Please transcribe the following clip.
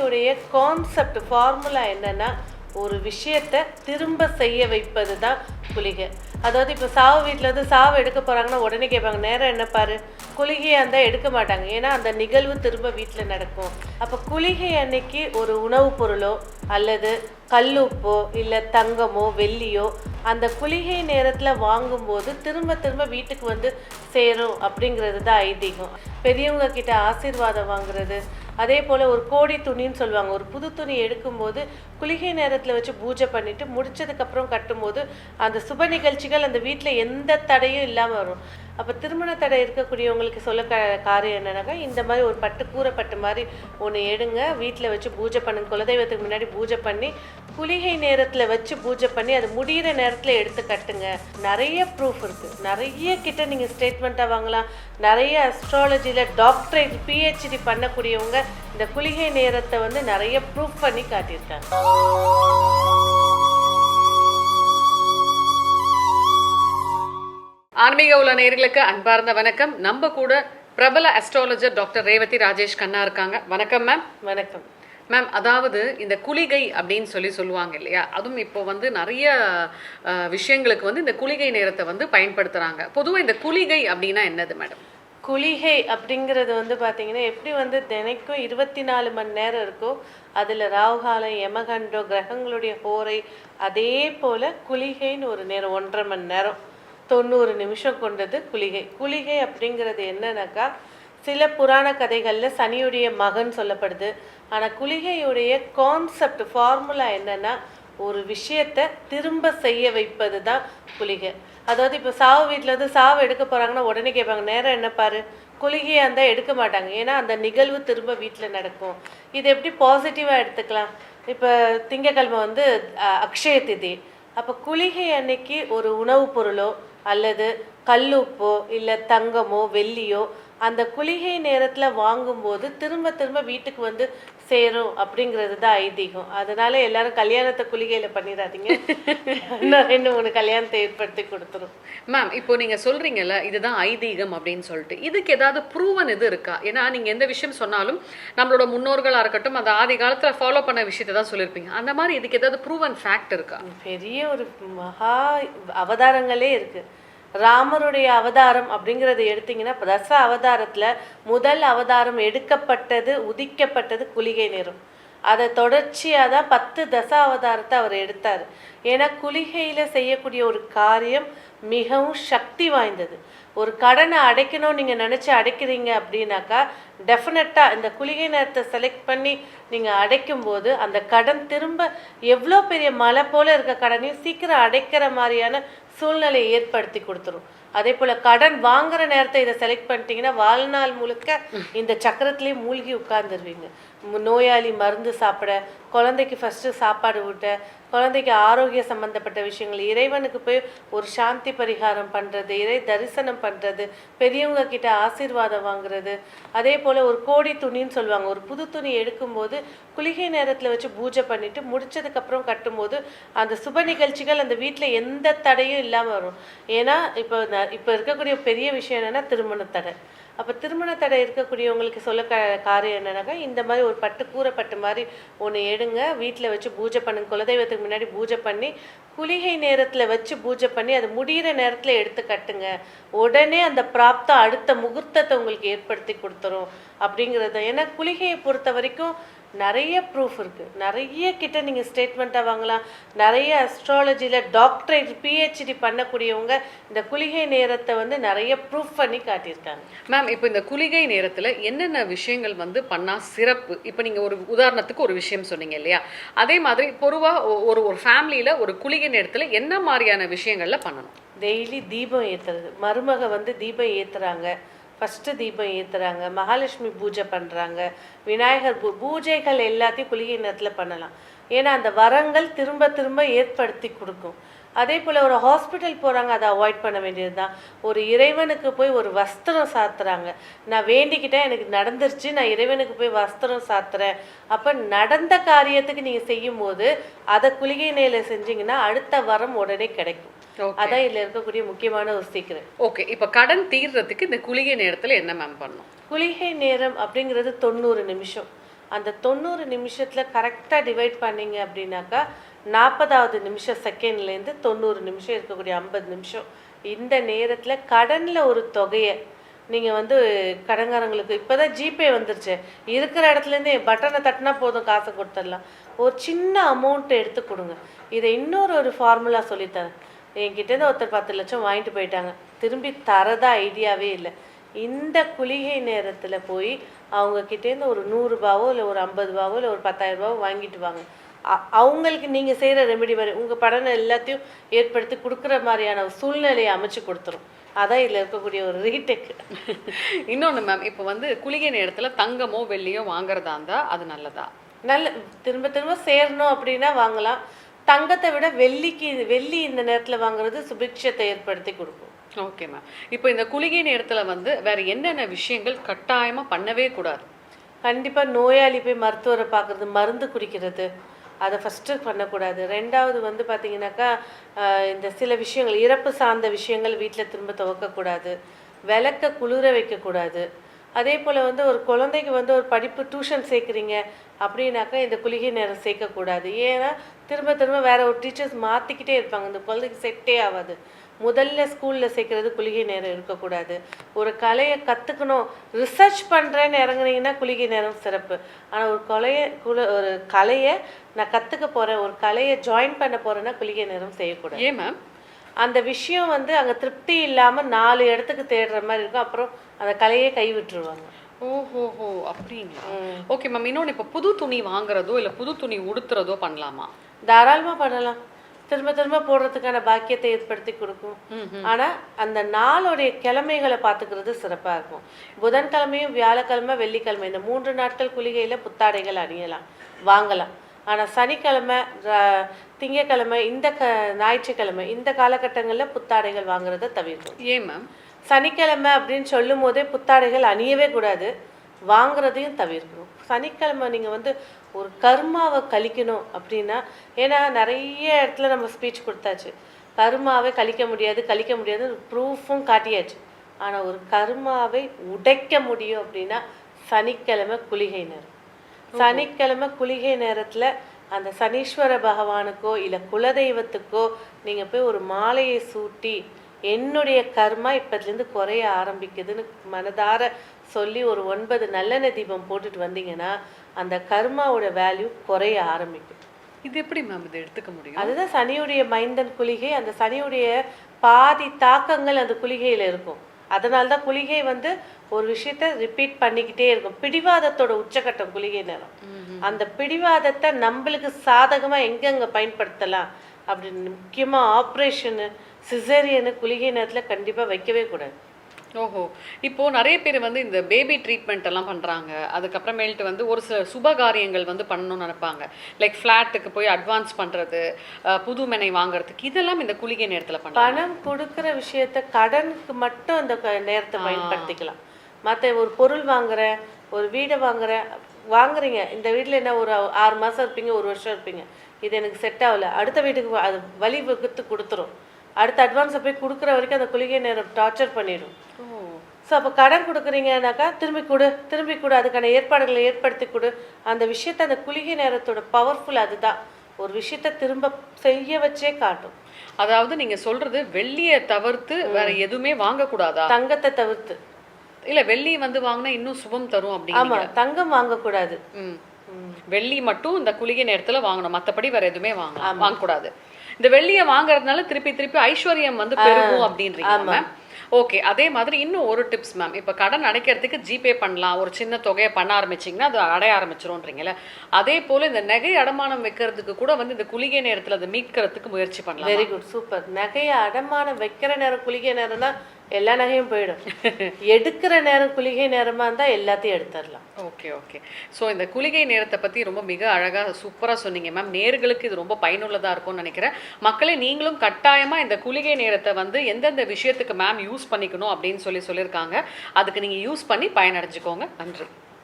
குளிகையுடைய concept formula என்னன்னா, ஒரு விஷயத்தை திரும்ப செய்ய வைப்பது தான் குளிகை. அதாவது இப்போ சாவு வீட்டில் வந்து சாவு எடுக்க போகிறாங்கன்னா உடனே கேட்பாங்க, நேரம் என்ன பாரு. குளிகையாக இருந்தால் எடுக்க மாட்டாங்க, ஏன்னா அந்த நிகழ்வு திரும்ப வீட்டில் நடக்கும். அப்போ குளிகை அன்னைக்கு ஒரு உணவுப் பொருளோ அல்லது கல்லுப்போ இல்லை தங்கமோ வெள்ளியோ அந்த குளிகை நேரத்தில் வாங்கும்போது திரும்ப திரும்ப வீட்டுக்கு வந்து சேரும் அப்படிங்கிறது தான் ஐதீகம். பெரியவங்க கிட்ட ஆசீர்வாதம் வாங்குறது, அதே போல் ஒரு கோடி துணின்னு சொல்லுவாங்க. ஒரு புது துணி எடுக்கும்போது குளிகை நேரத்தில் வச்சு பூஜை பண்ணிவிட்டு முடித்ததுக்கப்புறம் கட்டும்போது அந்த சுப நிகழ்ச்சிகள் அந்த வீட்டில் எந்த தடையும் இல்லாமல் வரும். அப்போ திருமண தடை இருக்கக்கூடியவங்களுக்கு சொல்ல காரியம் என்னன்னாக்கா, இந்த மாதிரி ஒரு பட்டு கூரைப்பட்டு மாதிரி ஒன்று எடுங்க, வீட்டில் வச்சு பூஜை பண்ணுங்க. குலதெய்வத்துக்கு முன்னாடி பூஜை பண்ணி குளிகை நேரத்தில் வச்சு பூஜை பண்ணி அது முடிகிற நேரத்தில் எடுத்து கட்டுங்க. நிறைய ப்ரூஃப் இருக்குது, நிறைய கிட்ட நீங்கள் ஸ்டேட்மெண்ட்டாக வாங்கலாம். நிறைய அஸ்ட்ராலஜியில் டாக்டரேட் பிஹெச்டி பண்ணக்கூடியவங்க இந்த குளிகை நேரத்தை வந்து நிறைய ப்ரூஃப் பண்ணி காட்டியிருக்காங்க. ஆன்மீக உள்ள நேயர்களுக்கு அன்பார்ந்த வணக்கம். நம்ம கூட பிரபல அஸ்ட்ராலஜர் டாக்டர் ரேவதி ராஜேஷ் கண்ணா இருக்காங்க. வணக்கம் மேம். வணக்கம் மேம். அதாவது இந்த குளிகை அப்படின்னு சொல்லுவாங்க இல்லையா, அதுவும் இப்போ வந்து நிறைய விஷயங்களுக்கு வந்து இந்த குளிகை நேரத்தை வந்து பயன்படுத்துகிறாங்க. பொதுவாக இந்த குளிகை அப்படின்னா என்னது மேடம்? குளிகை அப்படிங்கிறது வந்து பார்த்தீங்கன்னா, எப்படி வந்து தினைக்கும் 24 மணி நேரம் இருக்கோ, அதில் ராகுகாலம், யமகண்டம், கிரகங்களுடைய ஹோரை, அதே போல் குளிகைன்னு ஒரு நேரம் 1.5 மணி நேரம் 90 நிமிஷம் கொண்டது குளிகை. குளிகை அப்படிங்கிறது என்னன்னாக்கா, சில புராண கதைகளில் சனியுடைய மகன் சொல்லப்படுது. ஆனால் குளிகையுடைய கான்செப்ட் ஃபார்முலா என்னன்னா, ஒரு விஷயத்தை திரும்ப செய்ய வைப்பது தான் குளிகை. அதாவது இப்போ சாவு வீட்டில் வந்து சாவு எடுக்க போகிறாங்கன்னா உடனே கேட்பாங்க, நேரம் என்ன பாரு. குளிகையாக இருந்தால் எடுக்க மாட்டாங்க, ஏன்னா அந்த நிகழ்வு திரும்ப வீட்டில் நடக்கும். இது எப்படி பாசிட்டிவாக எடுத்துக்கலாம்? இப்போ திங்கக்கிழமை வந்து அக்ஷய திதி. அப்போ குளிகை அன்னைக்கு ஒரு உணவுப் பொருளோ அல்லது கல்லுப்போ இல்லை தங்கமோ வெள்ளியோ அந்த குளிகை நேரத்தில் வாங்கும்போது திரும்ப திரும்ப வீட்டுக்கு வந்து சேரும் அப்படிங்கிறது தான் ஐதீகம். அதனால எல்லாரும் கல்யாணத்தை குளிகையில் பண்ணிடாதீங்க, இன்னும் 2-3 கல்யாணத்தை ஏற்படுத்தி கொடுத்துரும். மேம், இப்போ நீங்கள் சொல்கிறீங்கல்ல இதுதான் ஐதீகம் அப்படின்னு சொல்லிட்டு, இதுக்கு ஏதாவது ப்ரூவன் இது இருக்கா? ஏன்னா நீங்கள் எந்த விஷயம் சொன்னாலும் நம்மளோட முன்னோர்களாக இருக்கட்டும் அந்த ஆதி காலத்தில் ஃபாலோ பண்ண விஷயத்தை தான் சொல்லியிருப்பீங்க. அந்த மாதிரி இதுக்கு ஏதாவது ப்ரூவன் ஃபேக்ட் இருக்கா? பெரிய ஒரு மகா அவதாரங்களே இருக்குது. ராமருடைய அவதாரம் அப்படிங்கிறத எடுத்திங்கன்னா, தச அவதாரத்தில் முதல் அவதாரம் எடுக்கப்பட்டது உதிக்கப்பட்டது குளிகை நேரம். அதை தொடர்ச்சியாக தான் 10 தச அவதாரத்தை அவர் எடுத்தார். ஏன்னா குளிகையில் செய்யக்கூடிய ஒரு காரியம் மிகவும் சக்தி வாய்ந்தது. ஒரு கடனை அடைக்கணும்னு நீங்கள் நினச்சி அடைக்கிறீங்க அப்படின்னாக்கா, டெஃபினட்டாக இந்த குளிகை நேரத்தை செலக்ட் பண்ணி நீங்கள் அடைக்கும்போது அந்த கடன் திரும்ப எவ்வளோ பெரிய மலை போல் இருக்க கடனையும் சீக்கிரம் அடைக்கிற மாதிரியான சூழ்நிலையை ஏற்படுத்தி கொடுத்துரும். அதே போல் கடன் வாங்குற நேரத்தை இதை செலக்ட் பண்ணிட்டீங்கன்னா வாழ்நாள் முழுக்க இந்த சக்கரத்துலேயே மூழ்கி உட்கார்ந்துருவீங்க. நோயாளி மருந்து சாப்பிட, குழந்தைக்கு ஃபஸ்ட்டு சாப்பாடு ஊட்ட, குழந்தைக்கு ஆரோக்கிய சம்மந்தப்பட்ட விஷயங்கள், இறைவனுக்கு போய் ஒரு சாந்தி பரிகாரம் பண்ணுறது, இறை தரிசனம் பண்ணுறது, பெரியவங்க கிட்ட ஆசீர்வாதம் வாங்குறது, அதே போல் ஒரு கோடி துணின்னு சொல்லுவாங்க. ஒரு புது துணி எடுக்கும்போது குளிகை நேரத்தில் வச்சு பூஜை பண்ணிவிட்டு முடித்ததுக்கப்புறம் கட்டும்போது அந்த சுப நிகழ்ச்சிகள் அந்த வீட்டில் எந்த தடையும் இல்லாமல் வரும். ஏன்னா இப்போ இருக்கக்கூடிய பெரிய விஷயம் என்னென்னா திருமண தடை. அப்போ திருமண தடை இருக்கக்கூடியவங்களுக்கு சொல்ல காரியம் என்னன்னாக்கா, இந்த மாதிரி ஒரு பட்டு கூரைப்பட்டு மாதிரி ஒன்று எடுங்க, வீட்டில் வச்சு பூஜை பண்ணுங்க. குலதெய்வத்துக்கு முன்னாடி பூஜை பண்ணி குளிகை நேரத்தில் வச்சு பூஜை பண்ணி அது முடிகிற நேரத்தில் எடுத்து கட்டுங்க. உடனே அந்த பிராப்தம் அடுத்த முகூர்த்தத்தை உங்களுக்கு ஏற்படுத்தி கொடுத்துரும் அப்படிங்கிறது. ஏன்னா குளிகையை பொறுத்த வரைக்கும் நிறைய ப்ரூஃப் இருக்குது, நிறைய கிட்ட நீங்கள் ஸ்டேட்மெண்ட்டாக வாங்கலாம். நிறைய அஸ்ட்ராலஜியில் டாக்டரேட் பிஹெச்டி பண்ணக்கூடியவங்க இந்த குளிகை நேரத்தை வந்து நிறைய ப்ரூஃப் பண்ணி காட்டியிருக்காங்க. மேம், இப்போ இந்த குளிகை நேரத்தில் என்னென்ன விஷயங்கள் வந்து பண்ணால் சிறப்பு? இப்போ நீங்கள் ஒரு உதாரணத்துக்கு ஒரு விஷயம் சொன்னீங்க இல்லையா, அதே மாதிரி பொதுவாக ஒரு ஃபேமிலியில் ஒரு குளிகை நேரத்தில் என்ன மாதிரியான விஷயங்கள்ல பண்ணணும்? டெய்லி தீபம் ஏற்றுறது. மருமக வந்து தீபம் ஏற்றுறாங்க, ஃபஸ்ட்டு தீபம் ஏற்றுறாங்க, மகாலட்சுமி பூஜை பண்ணுறாங்க, விநாயகர் பூஜைகள் எல்லாத்தையும் குளிகை நேரத்தில் பண்ணலாம். ஏன்னா அந்த வரங்கள் திரும்ப திரும்ப ஏற்படுத்தி கொடுக்கும். அதே போல் ஒரு ஹாஸ்பிட்டல் போகிறாங்க, அதை அவாய்ட் பண்ண வேண்டியது தான். ஒரு இறைவனுக்கு போய் ஒரு வஸ்திரம் சாத்துறாங்க, நான் வேண்டிக்கிட்டேன் எனக்கு நடந்துருச்சு, நான் இறைவனுக்கு போய் வஸ்திரம் சாத்துறேன். அப்போ நடந்த காரியத்துக்கு நீங்கள் செய்யும் போது அதை குளிகை நேரில் செஞ்சீங்கன்னா அடுத்த வரம் உடனே கிடைக்கும். அதான் இதில் இருக்கக்கூடிய முக்கியமான ஒரு சீக்கிரம். ஓகே, இப்போ கடன் தீர்றதுக்கு இந்த குளிகை நேரத்தில் என்ன மேம் பண்ணணும்? குளிகை நேரம் அப்படிங்கிறது 90 நிமிஷம். அந்த 90 நிமிஷத்தில் கரெக்டாக டிவைட் பண்ணீங்க அப்படின்னாக்கா 40வது நிமிஷம் செகண்ட்லேருந்து 90 நிமிஷம் இருக்கக்கூடிய 50 நிமிஷம் இந்த நேரத்தில் கடனில் ஒரு தொகையை நீங்கள் வந்து கடன்காரங்களுக்கு இப்போ தான் ஜிபே வந்துருச்சு, இருக்கிற இடத்துலேருந்தே பட்டனை தட்டினா போதும், காசை கொடுத்துடலாம். ஒரு சின்ன அமௌண்ட்டை எடுத்து கொடுங்க. இதை இன்னொரு ஃபார்முலா சொல்லித்தரேன். என்கிட்டேருந்து ஒருத்தர் 10 லட்சம் வாங்கிட்டு போயிட்டாங்க, திரும்பி தரதா ஐடியாவே இல்லை. இந்த குளிகை நேரத்தில் போய் அவங்கக்கிட்டேருந்து ஒரு 100 ரூபாவோ இல்லை ஒரு 50 ரூபாவோ இல்லை ஒரு 10,000 ரூபாவோ வாங்கிட்டு வாங்க. அவங்களுக்கு நீங்கள் செய்கிற ரெமெடி மாதிரி உங்கள் படனை எல்லாத்தையும் ஏற்படுத்தி கொடுக்குற மாதிரியான ஒரு சூழ்நிலையை அமைச்சு கொடுத்துரும். அதான் இதில் இருக்கக்கூடிய ஒரு ரீடெக். இன்னொன்று மேம், இப்போ வந்து குளிகை நேரத்தில் தங்கமோ வெள்ளியோ வாங்குறதா இருந்தால் அது நல்லதா? நல்ல திரும்ப திரும்ப சேரணும் அப்படின்னா வாங்கலாம். தங்கத்தை விட வெள்ளி இந்த நேரத்தில் வாங்குறது சுபிக்ஷத்தை ஏற்படுத்தி கொடுக்கும். Okay ma'am. இப்போ இந்த குளிகை நேரத்தில் வந்து வேற என்னென்ன விஷயங்கள் கட்டாயமாக பண்ணவே கூடாது? கண்டிப்பாக நோயாளி போய் மருத்துவரை பார்க்குறது, மருந்து குடிக்கிறது, அதை ஃபஸ்ட்டு பண்ணக்கூடாது. ரெண்டாவது வந்து பார்த்திங்கனாக்கா இந்த சில விஷயங்கள் இறப்பு சார்ந்த விஷயங்கள் வீட்டில் திரும்ப துவக்கக்கூடாது. விளக்க குளிர வைக்கக்கூடாது. அதே போல் வந்து ஒரு குழந்தைக்கு வந்து ஒரு படிப்பு டியூஷன் சேர்க்குறீங்க அப்படின்னாக்கா இந்த குளிகை நேரம் சேர்க்கக்கூடாது. ஏன்னா திரும்ப திரும்ப வேற ஒரு டீச்சர்ஸ் மாற்றிக்கிட்டே இருப்பாங்க, இந்த குழந்தைக்கு செட்டே ஆகாது. முதல்ல ஸ்கூலில் சேர்க்குறது குளிகை நேரம் இருக்கக்கூடாது. ஒரு கலையை கற்றுக்கணும், ரிசர்ச் பண்ணுறேன்னு இறங்குனீங்கன்னா குளிகை நேரம் சிறப்பு. ஆனால் ஒரு கலையை நான் கற்றுக்க போகிறேன், ஒரு கலையை ஜாயின் பண்ண போகிறேன்னா குளிகை நேரம் செய்யக்கூடாது. ஏன் மேம்? அந்த விஷயம் வந்து அங்கே திருப்தி இல்லாமல் 4 இடத்துக்கு தேடுற மாதிரி இருக்கும், அப்புறம் அந்த கலையை கைவிட்டுருவாங்க. ஓஹோஹோ, அப்படிங்களா? Okay ma'am. இன்னொன்று, இப்போ புது துணி வாங்குறதோ இல்லை புது துணி உடுத்துறதோ பண்ணலாமா? தாராளமாக பண்ணலாம். திரும்ப திரும்ப போடுறதுக்கான பாக்கியத்தை ஏற்படுத்தி கொடுக்கும். ஆனால் அந்த நாளுடைய கிழமைகளை பார்த்துக்கிறது சிறப்பாக இருக்கும். புதன்கிழமையும் வியாழக்கிழமை வெள்ளிக்கிழமை இந்த 3 நாட்கள் குளிகையில் புத்தாடைகள் அணியலாம், வாங்கலாம். ஆனால் சனிக்கிழமை திங்கக்கிழமை ஞாயிற்றுக்கிழமை இந்த காலகட்டங்களில் புத்தாடைகள் வாங்குறத தவிர்க்கும். ஏன் மேம்? சனிக்கிழமை அப்படின்னு சொல்லும் போதே புத்தாடைகள் அணியவே கூடாது, வாங்குறதையும் தவிர்க்கணும். சனிக்கிழமை நீங்கள் வந்து ஒரு கர்மாவை கழிக்கணும் அப்படின்னா, ஏன்னா நிறைய இடத்துல நம்ம ஸ்பீச் கொடுத்தாச்சு, கர்மாவை கழிக்க முடியாது ப்ரூஃபும் காட்டியாச்சு. ஆனால் ஒரு கர்மாவை உடைக்க முடியும் அப்படின்னா சனிக்கிழமை குளிகை நேரம். சனிக்கிழமை குளிகை நேரத்தில் அந்த சனீஸ்வர பகவானுக்கோ இல்லை குலதெய்வத்துக்கோ நீங்கள் போய் ஒரு மாலையை சூட்டி என்னுடைய கர்மா இப்போதுலேருந்து குறைய ஆரம்பிக்குதுன்னு மனதார சொல்லி ஒரு 9 நல்லெண்ணெய் தீபம் போட்டுட்டு வந்தீங்கன்னா அந்த கர்மாவோட வேல்யூ குறைய ஆரம்பிக்கும். இது எப்படி மேம் இது எடுத்துக்க முடியும்? அதுதான் சனியுடைய மைந்தன் குளிகை. அந்த சனியுடைய பாதி தாக்கங்கள் அந்த குளிகையில் இருக்கும். அதனால தான் குளிகை வந்து ஒரு விஷயத்த ரிப்பீட் பண்ணிக்கிட்டே இருக்கும். பிடிவாதத்தோட உச்சக்கட்டம் குளிகை நேரம். அந்த பிடிவாதத்தை நம்மளுக்கு சாதகமாக எங்கெங்கே பயன்படுத்தலாம் அப்படின்னு முக்கியமாக ஆப்ரேஷனு சிசேரியனு குளிகை நேரத்தில் கண்டிப்பாக வைக்கவே கூடாது. ஓஹோ, இப்போது நிறைய பேர் வந்து இந்த பேபி ட்ரீட்மெண்ட் எல்லாம் பண்ணுறாங்க. அதுக்கப்புறமேல்ட்டு வந்து ஒரு சில சுபகாரியங்கள் வந்து பண்ணணும்னு நினைப்பாங்க. லைக் ஃப்ளாட்டுக்கு போய் அட்வான்ஸ் பண்ணுறது, புது மெனை வாங்குறதுக்கு, இதெல்லாம் இந்த குளிகை நேரத்தில் பண்ணலாம். பணம் கொடுக்குற விஷயத்த கடனுக்கு மட்டும் இந்த நேரத்தை பயன்படுத்திக்கலாம். மற்ற ஒரு பொருள் வாங்குறேன், ஒரு வீடை வாங்குறீங்க, இந்த வீட்டில் என்ன ஒரு 6 மாதம் இருப்பீங்க, 1 வருஷம் இருப்பீங்க, இது எனக்கு செட் ஆகலை, அடுத்த வீட்டுக்கு அது வழி வகுத்து கொடுத்துரும். அடுத்த அட்வான்ஸை போய் கொடுக்குற வரைக்கும் அந்த குளிகை நேரம் டார்ச்சர் பண்ணிடும். ஸோ அப்போ கடன் கொடுக்குறீங்கன்னாக்கா திரும்பி கொடு, அதுக்கான ஏற்பாடுகளை ஏற்படுத்தி கொடு. அந்த விஷயத்தை அந்த குளிகை நேரத்தோட பவர்ஃபுல் அதுதான், ஒரு விஷயத்த திரும்ப செய்ய வச்சே காட்டும். அதாவது நீங்கள் சொல்கிறது வெள்ளியை தவிர்த்து வேற எதுவுமே வாங்கக்கூடாதா? தங்கத்தை தவிர்த்து. இல்லை, வெள்ளி வந்து வாங்கினா இன்னும் சுபம் தரும் அப்படி. ஆமாம், தங்கம் வாங்கக்கூடாது. வெள்ளி மட்டும் இந்த குளிகை நேரத்தில் வாங்கணும், மற்றபடி வேற எதுவுமே வாங்கக்கூடாது. இந்த வெள்ளியை வாங்குறதுனால திருப்பி ஐஸ்வர்யம் வந்து பெருகும் அப்படின்றீங்க. ஓகே, அதே மாதிரி இன்னும் ஒரு டிப்ஸ் மேம். இப்போ கடன் அடைக்கிறதுக்கு ஜிபே பண்ணலாம், ஒரு சின்ன தொகையை பண்ண ஆரம்பிச்சிங்கன்னா அது அடைய ஆரம்பிச்சிரும்ன்றீங்களே, அதே போல் இந்த நகை அடமானம் வைக்கிறதுக்கு கூட வந்து இந்த குளிகை நேரத்தில் அதை மீட்கிறதுக்கு முயற்சி பண்ணலாம். Very good, super. நகையை அடமானம் வைக்கிற நேரம் குளிகை நேரம்னா எல்லா நகையும் போயிடும். எடுக்கிற நேரம் குளிகை நேரமாக இருந்தால் எல்லாத்தையும் எடுத்துடலாம். ஓகே. ஸோ இந்த குளிகை நேரத்தை பற்றி ரொம்ப மிக அழகாக சூப்பராக சொன்னீங்க மேம். நேர்களுக்கு இது ரொம்ப பயனுள்ளதாக இருக்கும்னு நினைக்கிறேன். மக்களே, நீங்களும் கட்டாயமாக இந்த குளிகை நேரத்தை வந்து எந்தெந்த விஷயத்துக்கு மேம் யூஸ் பண்ணிக்கணும் அப்படின்னு சொல்லியிருக்காங்க. அதுக்கு நீங்கள் யூஸ் பண்ணி பயனடைஞ்சுக்கோங்க. நன்றி.